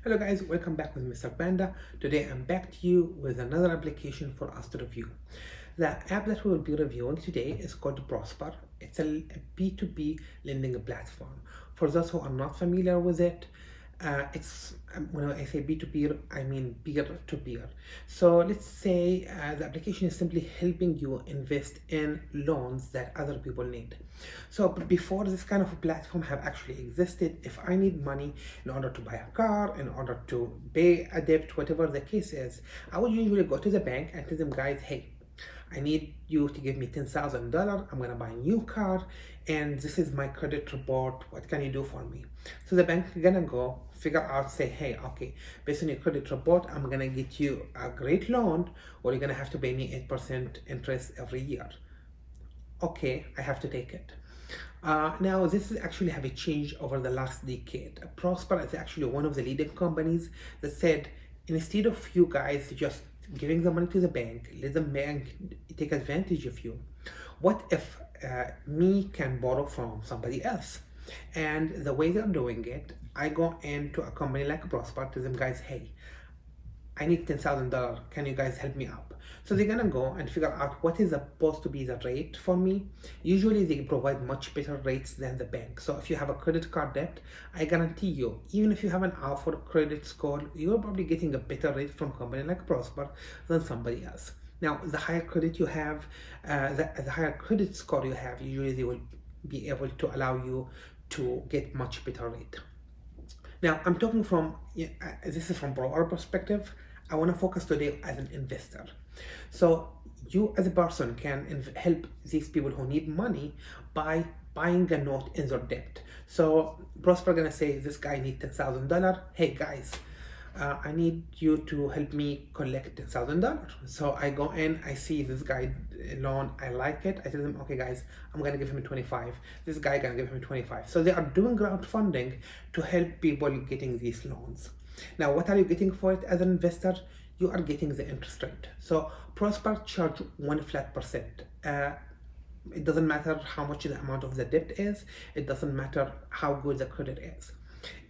Hello guys, welcome back with Mr. Panda. Today I'm back to you with another application for us to review. The app that we will be reviewing today is called Prosper. It's a B2B lending platform. For those who are not familiar with it, it's when I say B2B, I mean peer-to-peer. So let's say the application is simply helping you invest in loans that other people need. So before this kind of a platform have actually existed, if I need money in order to buy a car, in order to pay a debt, whatever the case is, I would usually go to the bank and tell them, guys, hey, I need you to give me $10,000. I'm gonna buy a new car, and this is my credit report. What can you do for me? So the bank is gonna go figure out, say, hey, okay, based on your credit report, I'm gonna get you a great loan, or you're gonna have to pay me 8% interest every year. Okay, I have to take it. Now, this is actually have a change over the last decade. Prosper is actually one of the leading companies that said, instead of you guys just giving the money to the bank, let the bank take advantage of you. What if me can borrow from somebody else? And the way they're doing it, I go into a company like Prosper, to them, guys, hey, I need $10,000. Can you guys help me out? So they're gonna go and figure out what is supposed to be the rate for me. Usually they provide much better rates than the bank. So if you have a credit card debt, I guarantee you, even if you have an offer credit score, you're probably getting a better rate from a company like Prosper than somebody else. Now, the higher credit you have, the higher credit score you have, usually they will be able to allow you to get much better rate. Now, I'm talking from, this is from our perspective. I want to focus today as an investor. So you as a person can help these people who need money by buying a note in their debt. So Prosper gonna say, this guy needs $10,000. Hey guys, I need you to help me collect $10,000. So I go in, I see this guy loan, I like it. I tell them, okay guys, I'm gonna give him 25. This guy gonna give him 25. So they are doing crowdfunding to help people getting these loans. Now, what are you getting for it as an investor? You are getting the interest rate. So Prosper charge 1 flat percent. It doesn't matter how much the amount of the debt is. It doesn't matter how good the credit is.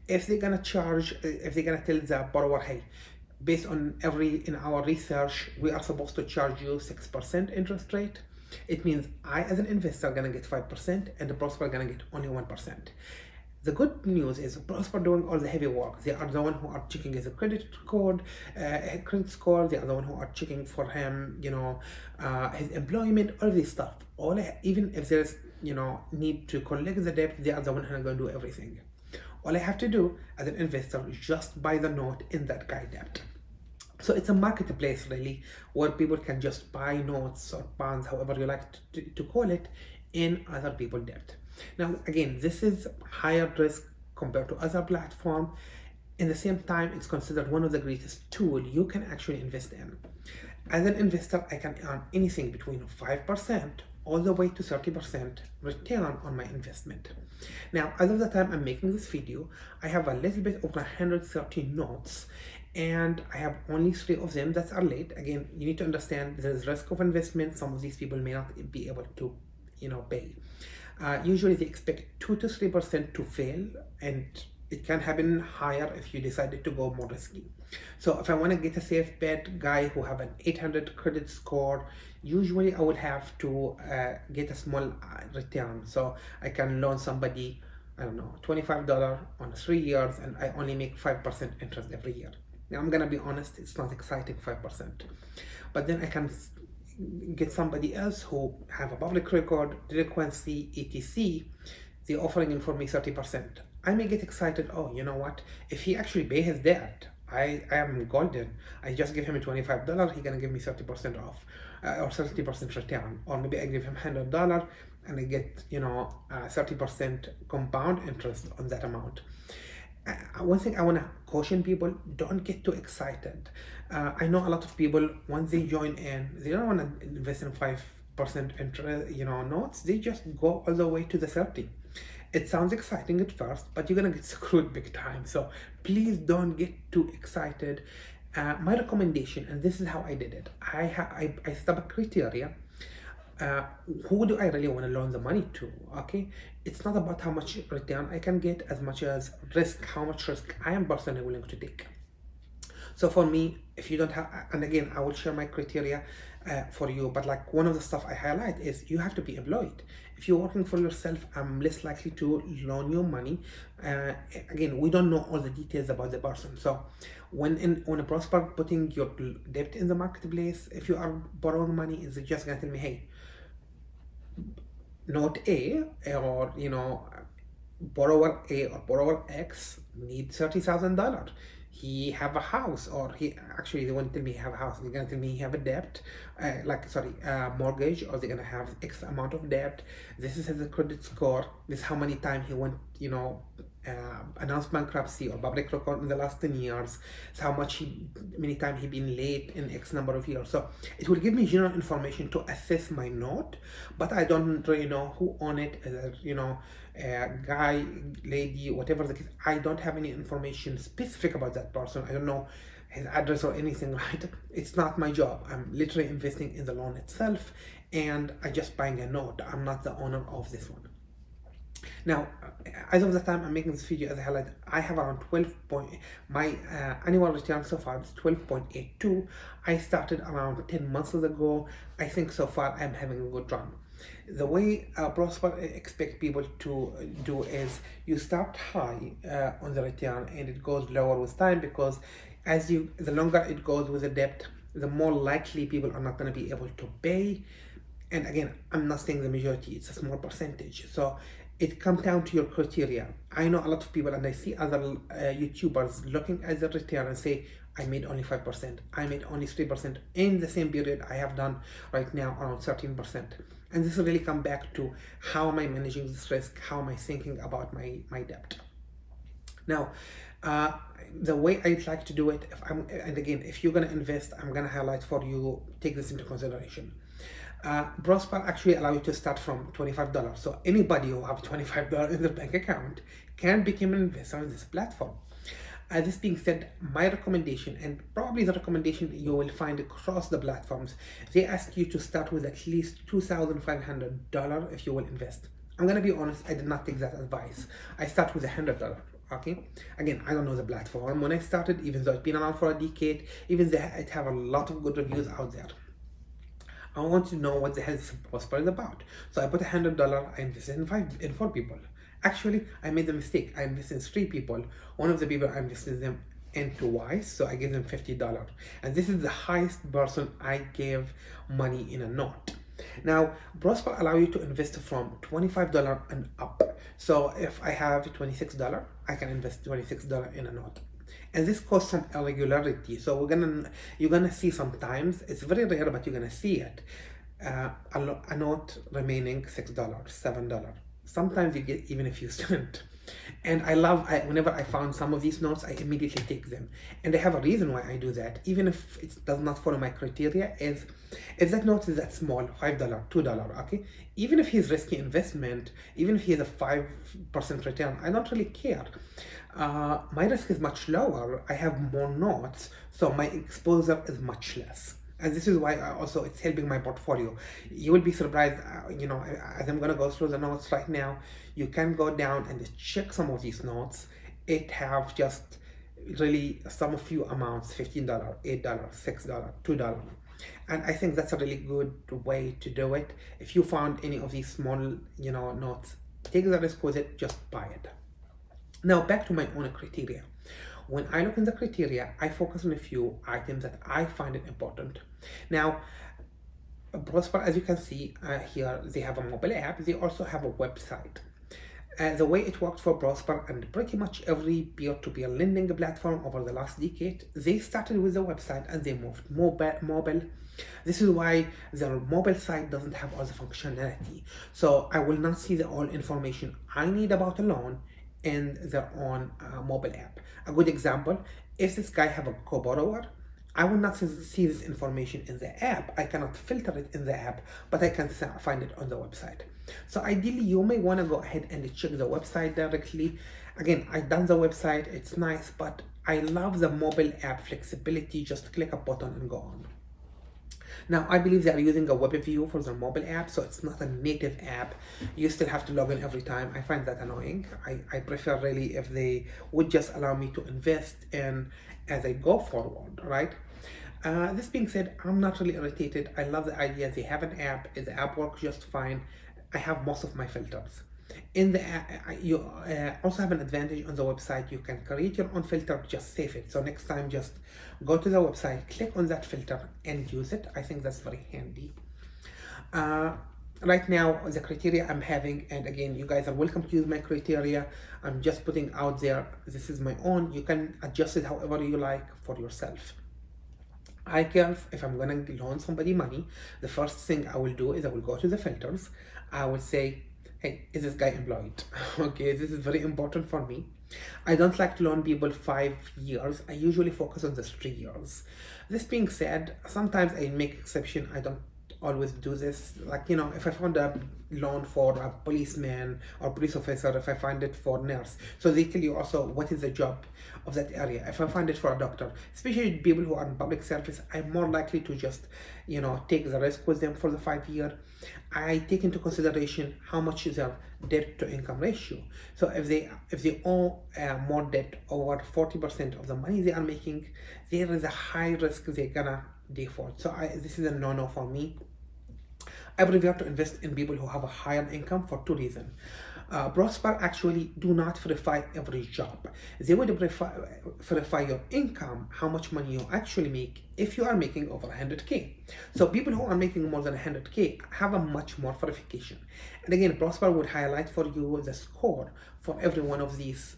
If they're gonna charge, if they're gonna tell the borrower, hey, based on in our research, we are supposed to charge you 6% interest rate. It means I, as an investor, gonna get 5%, and the Prosper gonna get only 1%. The good news is Prosper doing all the heavy work. They are the one who are checking his credit score. They are the one who are checking for him, his employment, all this stuff. Even if there's, need to collect the debt, they are the one who are going to do everything. All I have to do as an investor is just buy the note in that guy debt. So it's a marketplace really, where people can just buy notes or bonds, however you like to call it, in other people's debt. Now again, this is higher risk compared to other platforms. In the same time, it's considered one of the greatest tools you can actually invest in. As an investor, I can earn anything between 5% all the way to 30% return on my investment. Now, as of the time I'm making this video, I have a little bit over 130 notes, and I have only 3 of them that are late. Again, you need to understand there is risk of investment. Some of these people may not be able to, pay. Usually they expect 2 to 3% to fail, and it can happen higher if you decided to go more risky. So if I want to get a safe bet guy who have an 800 credit score, usually I would have to get a small return. So I can loan somebody, I don't know, $25 on 3 years, and I only make 5% interest every year. Now I'm gonna be honest, it's not exciting 5%. But then I can get somebody else who have a public record, delinquency, etc. They're offering him for me 30%. I may get excited. Oh, you know what? If he actually pay his debt, I am golden. I just give him a $25. He's gonna give me 30% off, or 30% return. Or maybe I give him $100 and I get 30% compound interest on that amount. One thing I want to caution people: don't get too excited. I know a lot of people, once they join in, they don't want to invest in 5% interest, notes. They just go all the way to the 30. It sounds exciting at first, but you're gonna get screwed big time. So please don't get too excited. My recommendation, and this is how I did it, I set up a criteria. uh, who do I really want to loan the money to? Okay, it's not about how much return I can get as much as risk, how much risk I am personally willing to take. So for me, if you don't have, and again, I will share my criteria for you, but like one of the stuff I highlight is you have to be employed. If you're working for yourself, I'm less likely to loan you money. Again, we don't know all the details about the person. So when a Prosper putting your debt in the marketplace, if you are borrowing money, is it just gonna tell me, hey, note A, or borrower A or borrower X need $30,000. He have a house, or they won't tell me he have a house. They're gonna tell me he have a debt, mortgage, or they're gonna have X amount of debt. This is his credit score. This is how many times he went, announced bankruptcy or public record in the last 10 years. It's how many times he been late in X number of years. So it will give me general information to assess my note, but I don't really know who own it, guy, lady, whatever the case. I don't have any information specific about that person. I don't know his address or anything, right? It's not my job. I'm literally investing in the loan itself, and I just buying a note. I'm not the owner of this one. Now, as of the time I'm making this video, as I highlighted, I have around 12 point, my annual return so far is 12.82. I started around 10 months ago. I think so far I'm having a good run. The way Prosper expect people to do is you start high on the return, and it goes lower with time, because the longer it goes with the debt, the more likely people are not going to be able to pay. And again, I'm not saying the majority, it's a small percentage. So it comes down to your criteria. I know a lot of people, and I see other YouTubers looking at the return and say, I made only 5%, I made only 3%. In the same period, I have done right now around 13%. And this will really come back to how am I managing this risk? How am I thinking about my debt? Now, the way I'd like to do it, if you're gonna invest, I'm gonna highlight for you, take this into consideration. Prosper actually allow you to start from $25. So anybody who have $25 in their bank account can become an investor on this platform. This being said, my recommendation, and probably the recommendation you will find across the platforms, they ask you to start with at least $2,500 if you will invest. I'm gonna be honest, I did not take that advice. I start with $100. Okay, again, I don't know the platform. When I started, even though it's been around for a decade, even though it have a lot of good reviews out there, I want to know what the hell this Prosper is about. So I put $100, I invested in 4 people. Actually, I made a mistake. I invested in 3 people. One of the people I invested them in twice, so I gave them $50. And this is the highest person I gave money in a note. Now, Prosper allow you to invest from $25 and up. So if I have $26, I can invest $26 in a note. And this goes from irregularity. So you're gonna see sometimes, it's very rare, but you're gonna see it. A note remaining $6, $7. Sometimes you get even a few cents. And whenever I found some of these notes, I immediately take them. And I have a reason why I do that, even if it does not follow my criteria, is if that note is that small, $5, $2, okay? Even if he's risky investment, even if he has a 5% return, I don't really care. My risk is much lower. I have more notes, so my exposure is much less. And this is why it's helping my portfolio. You will be surprised, as I'm gonna go through the notes right now, you can go down and check some of these notes. It have just really some few amounts, $15, $8, $6, $2. And I think that's a really good way to do it. If you found any of these small, notes, take the risk with it, just buy it. Now back to my own criteria. When I look in the criteria, I focus on a few items that I find it important. Now, Prosper, as you can see here, they have a mobile app. They also have a website. The way it worked for Prosper and pretty much every peer-to-peer lending platform over the last decade, they started with the website and they moved mobile. This is why their mobile site doesn't have all the functionality. So I will not see the all information I need about a loan in their own mobile app. A good example, if this guy have a co-borrower, I will not see this information in the app. I cannot filter it in the app, but I can find it on the website. So ideally, you may want to go ahead and check the website directly. Again, I've done the website, it's nice, but I love the mobile app flexibility. Just click a button and go on. Now, I believe they are using a web view for their mobile app, so it's not a native app. You still have to log in every time. I find that annoying. I prefer really if they would just allow me to invest in as I go forward, right? This being said, I'm not really irritated. I love the idea they have an app. The app works just fine. I have most of my filters. In the app, you also have an advantage on the website. You can create your own filter, just save it. So next time, just go to the website, click on that filter and use it. I think that's very handy. Right now, the criteria I'm having, and again, you guys are welcome to use my criteria. I'm just putting out there, this is my own. You can adjust it however you like for yourself. I care if I'm gonna loan somebody money, the first thing I will do is I will go to the filters. I will say, hey, is this guy employed? Okay, this is very important for me. I don't like to loan people 5 years. I usually focus on the 3 years. This being said, sometimes I make exception. I don't always do this. Like, you know, if I found a loan for a policeman or police officer, if I find it for nurse, so they tell you also what is the job of that area. If I find it for a doctor, especially people who are in public service, I'm more likely to just, you know, take the risk with them for the 5 year. I take into consideration how much is their debt to income ratio. So if they owe more debt, over 40% of the money they are making, there is a high risk they're gonna default. So this is a no-no for me. I prefer to invest in people who have a higher income for 2 reasons. Prosper actually do not verify every job. They would verify your income, how much money you actually make if you are making over 100K. So people who are making more than 100K have a much more verification. And again, Prosper would highlight for you the score for every one of these,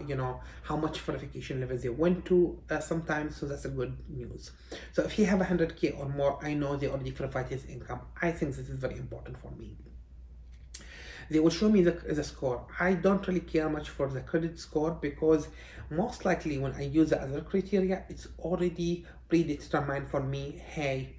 you know, how much verification levels they went to sometimes, so that's a good news. So if you have 100K or more, I know they already verified his income. I think this is very important for me. They will show me the score. I don't really care much for the credit score because most likely when I use the other criteria, it's already predetermined for me. Hey,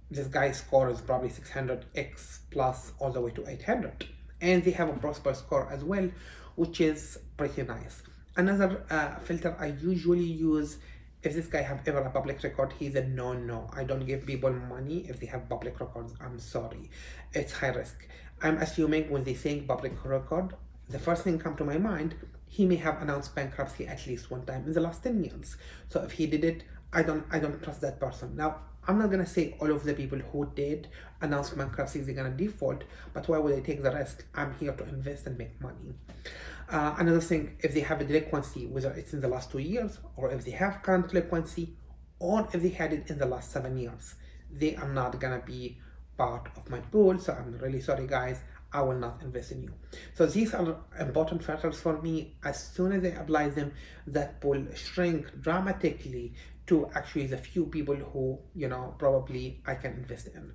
this guy's score is probably 600x plus all the way to 800. And they have a Prosper score as well, which is pretty nice. Another filter I usually use, if this guy have ever a public record, he's a no. I don't give people money if they have public records. I'm sorry. It's high risk. I'm assuming when they say public record, the first thing come to my mind, he may have announced bankruptcy at least one time in the last 10 years. So if he did it, I don't trust that person. Now, I'm not gonna say all of the people who did announce bankruptcy, they're gonna default, but why would I take the risk? I'm here to invest and make money. Another thing, if they have a delinquency, whether it's in the last 2 years, or if they have current delinquency, or if they had it in the last 7 years, they are not gonna be part of my pool. So I'm really sorry, guys. I will not invest in you. So these are important factors for me. As soon as I apply them, that pool shrink dramatically to actually the few people who, you know, probably I can invest in.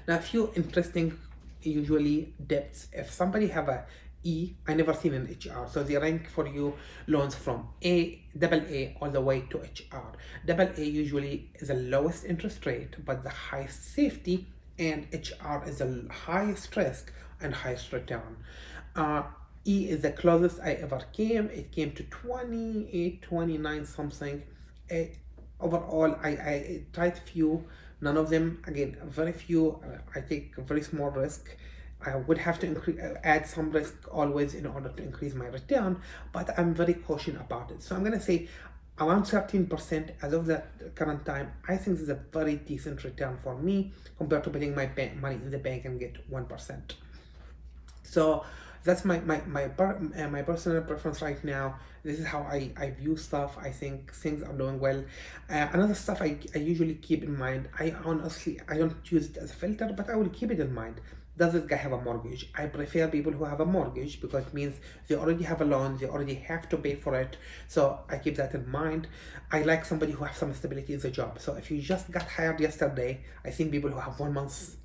Now, a few interesting, usually debts. If somebody have a E, I never seen an HR. So they rank for you loans from double A all the way to HR. Double A usually is the lowest interest rate, but the highest safety, and HR is the highest risk and highest return. E is the closest I ever came. It came to 28, 29 something. Overall, I tried few, none of them, again, very few. I take a very small risk. I would have to add some risk always in order to increase my return, but I'm very cautious about it. So I'm gonna say around 13% as of the current time. I think this is a very decent return for me compared to putting my money in the bank and get 1%. So that's my personal preference right now. This is how I view stuff. I think things are doing well. Another stuff I usually keep in mind, I don't use it as a filter, but I will keep it in mind. Does this guy have a mortgage? I prefer people who have a mortgage because it means they already have a loan, they already have to pay for it. So I keep that in mind. I like somebody who has some stability in the job. So if you just got hired yesterday, I think people who have 1 month,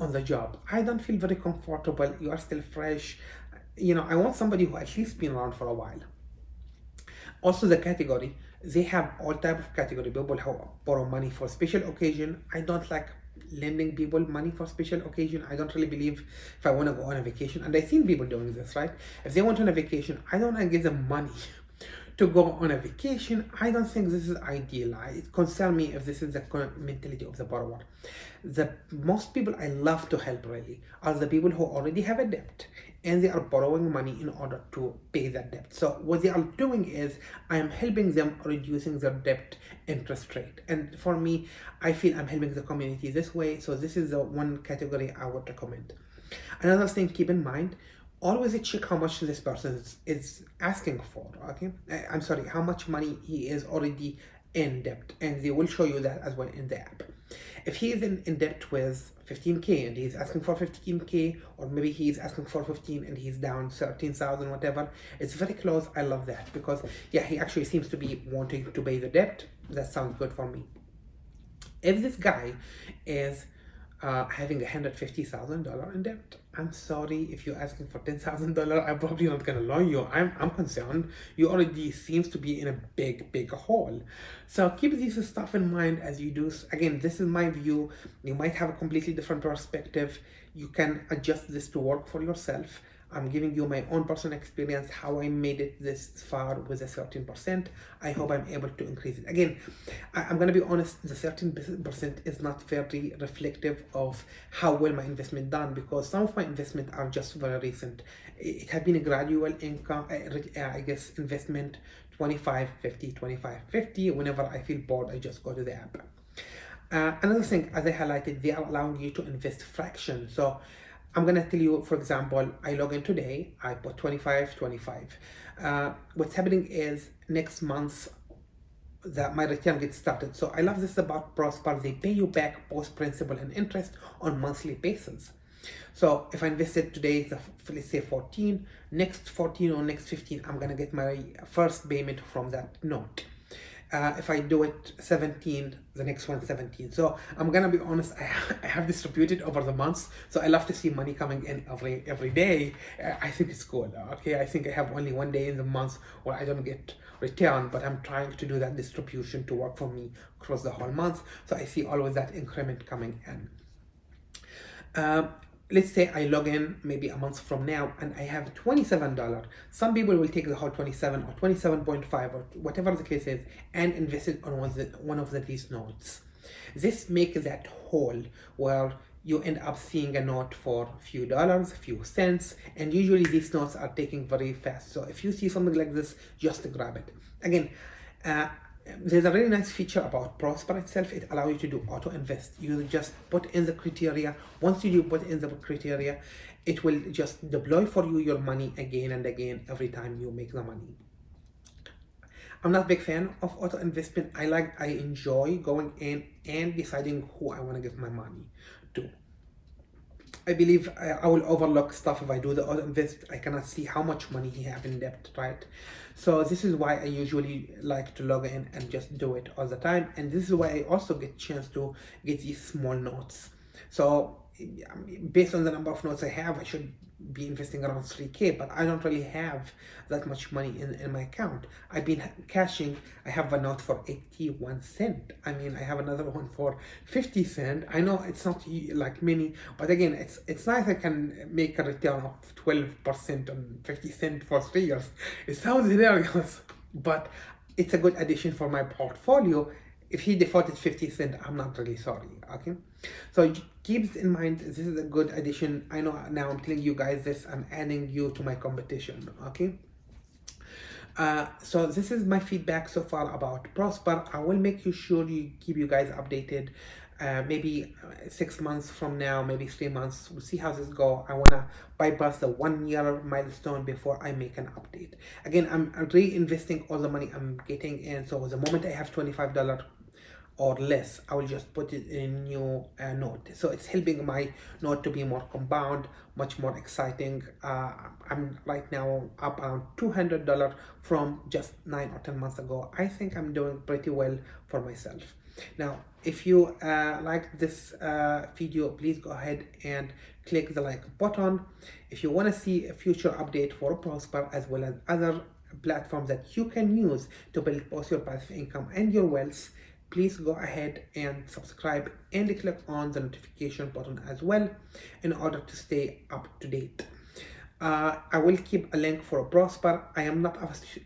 on the job, I don't feel very comfortable. You are still fresh. You know, I want somebody who at least been around for a while. Also, the category, they have all type of category. People who borrow money for special occasion. I don't like lending people money for special occasion. I don't really believe if I want to go on a vacation, and I've seen people doing this, right? If they want on a vacation, I don't want to give them money to go on a vacation. I don't think this is ideal. It concerns me if this is the current mentality of the borrower. The most people I love to help really are the people who already have a debt and they are borrowing money in order to pay that debt. So what they are doing is I am helping them reducing their debt interest rate. And for me, I feel I'm helping the community this way. So this is the one category I would recommend. Another thing, keep in mind, always check how much this person is asking for. Okay, I'm sorry, how much money he is already in debt, and they will show you that as well in the app. If he is in debt with 15k and he's asking for 15k, or maybe he's asking for 15 and he's down 13,000, whatever, it's very close. I love that because yeah, he actually seems to be wanting to pay the debt. That sounds good for me. If this guy is having $150,000 in debt, I'm sorry, if you're asking for $10,000, I'm probably not gonna loan you. I'm concerned. You already seems to be in a big hole. So keep this stuff in mind as you do. Again, this is my view. You might have a completely different perspective. You can adjust this to work for yourself. I'm giving you my own personal experience, how I made it this far with a 13%. I hope I'm able to increase it. Again, I'm going to be honest, the 13% is not very reflective of how well my investment done, because some of my investment are just very recent. It had been a gradual income, I guess, investment, 25, 50, 25, 50. Whenever I feel bored, I just go to the app. Another thing, as I highlighted, they are allowing you to invest fractions. So I'm going to tell you, for example, I log in today, I put 25. What's happening is next month that my return gets started. So I love this about Prosper. They pay you back both principal and interest on monthly basis. So if I invested today, let's say 14, next 14 or next 15, I'm going to get my first payment from that note. If I do it 17, the next one 17. So I'm gonna be honest, I have distributed over the months, so I love to see money coming in every day. I think it's cool. Okay, I think I have only one day in the month where I don't get return, but I'm trying to do that distribution to work for me across the whole month, so I see always that increment coming in. Let's say I log in maybe a month from now and I have $27. Some people will take the whole 27 or 27.5 or whatever the case is and invest it on one of these notes. This makes that whole where you end up seeing a note for a few dollars, a few cents, and usually these notes are taking very fast. So if you see something like this, just grab it. Again, there's a really nice feature about Prosper itself. It allows you to do auto invest. You just put in the criteria. Once you do put in the criteria, it will just deploy for you your money again and again every time you make the money. I'm not a big fan of auto investment. I enjoy going in and deciding who I want to give my money to. I believe I will overlook stuff if I do the auto invest. I cannot see how much money he have in debt, right? So this is why I usually like to log in and just do it all the time. And this is why I also get a chance to get these small notes. So based on the number of notes I have, I should be investing around 3k, but I don't really have that much money in my account. I've been cashing. I have a note for 81 cents. I mean, I have another one for 50 cents. I know it's not like many, but again, it's nice. I can make a return of 12% on 50 cents for 3 years. It sounds hilarious, but it's a good addition for my portfolio. If he defaulted 50 cents, I'm not really sorry. Okay, so keep in mind, this is a good addition. I know now I'm telling you guys this, I'm adding you to my competition. Okay, so this is my feedback so far about Prosper. I will make sure you keep you guys updated. Maybe 6 months from now, maybe 3 months, we'll see how this go. I want to bypass the 1 year milestone before I make an update. Again, I'm reinvesting all the money I'm getting in. So the moment I have $25 or less, I will just put it in a new note. So it's helping my note to be more compound, much more exciting. I'm right now up around $200 from just 9 or 10 months ago. I think I'm doing pretty well for myself. Now, if you like this video, please go ahead and click the like button. If you want to see a future update for Prosper as well as other platforms that you can use to build both your passive income and your wealth, please go ahead and subscribe and click on the notification button as well in order to stay up to date. I will keep a link for Prosper. I am not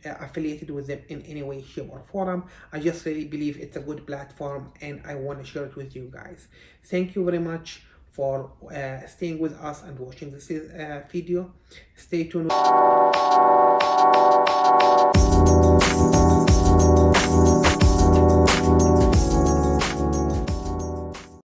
affiliated with them in any way, shape, or form. I just really believe it's a good platform and I want to share it with you guys. Thank you very much for staying with us and watching this video. Stay tuned.